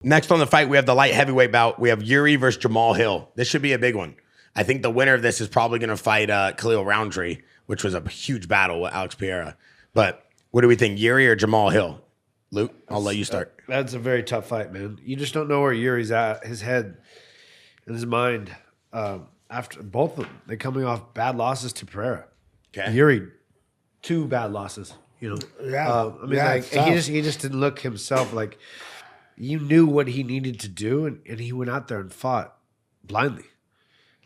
Next on the fight, we have the light heavyweight bout. We have Jiri versus Jamahal Hill. This should be a big one. I think the winner of this is probably going to fight Khalil Roundtree, which was a huge battle with Alex Pereira. But what do we think, Jiri or Jamahal Hill? Luke, I'll let you start. That's a very tough fight, man. You just don't know where Yuri's at, his head and his mind. After both of them, they're coming off bad losses to Pereira. Okay. Yuri, 2 bad losses. You know, Yeah. I mean, he just didn't look himself. Like, you knew what he needed to do, and he went out there and fought blindly.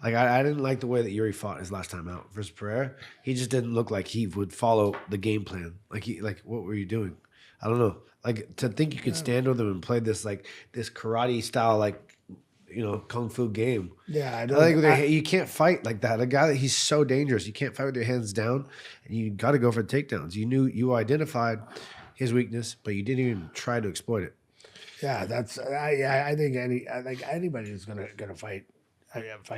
Like, I didn't like the way that Jiri fought his last time out versus Pereira. He just didn't look like he would follow the game plan. Like what were you doing? I don't know. Like, to think you could stand with him and play this karate style, like, you know, kung fu game. Yeah, I don't. You can't fight like that. A guy that he's so dangerous. You can't fight with your hands down, and you got to go for takedowns. You identified his weakness, but you didn't even try to exploit it. Yeah, I think anybody who's gonna fight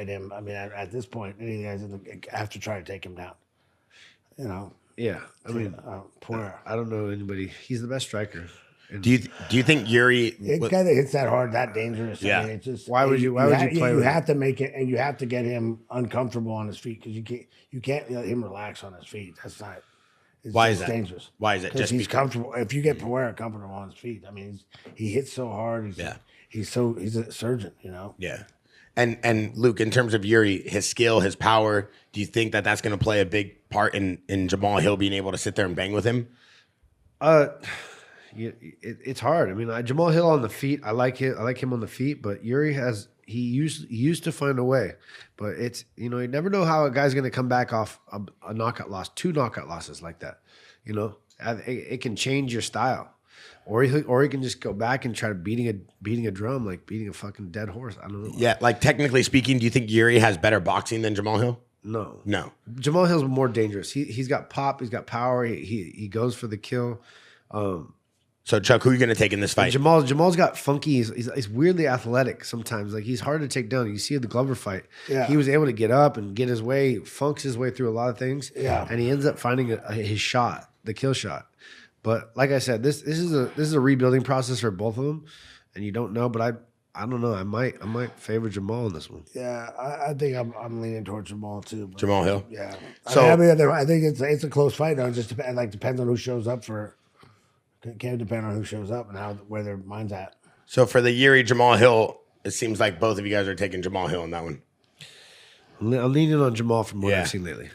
him. I mean, at this point, any guys have to try to take him down. You know. Yeah, I mean, I don't know anybody. He's the best striker. And Do you think Jiri? It kind of hits that hard, that dangerous. Yeah. I mean, it's just Why would you play You with have to make it, and you have to get him uncomfortable on his feet because you can't let him relax on his feet. That's not. Why is that? Dangerous. Why is it? Because he's comfortable. If you get Pereira comfortable on his feet, I mean, he hits so hard. He's a surgeon. You know. Yeah. And Luke, in terms of Jiri, his skill, his power, do you think that that's going to play a big part in Jamahal Hill being able to sit there and bang with him? It's hard. I mean, Jamahal Hill on the feet, I like it. I like him on the feet, but Jiri he used to find a way, but it's, you know, you never know how a guy's going to come back off a knockout loss, 2 knockout losses like that. You know, it can change your style. Or he can just go back and try beating a drum, like beating a fucking dead horse. I don't know. Yeah, like technically speaking, do you think Jiri has better boxing than Jamahal Hill? No. Jamahal Hill's more dangerous. He's got pop. He's got power. He goes for the kill. So Chuck, who are you going to take in this fight? Jamal's got funky. He's weirdly athletic sometimes. Like, he's hard to take down. You see the Glover fight. Yeah. He was able to get up and get his way, funks his way through a lot of things. Yeah. And he ends up finding his shot, the kill shot. But like I said, this is a rebuilding process for both of them, and you don't know. But I don't know. I might favor Jamahal in this one. Yeah, I think I'm leaning towards Jamahal too. Jamahal Hill. Yeah. So I think it's a close fight. It just depends on who shows up for. It can depend on who shows up and where their mind's at. So for the Jiri Jamahal Hill, it seems like both of you guys are taking Jamahal Hill in that one. I'm leaning on Jamahal from what I've seen lately.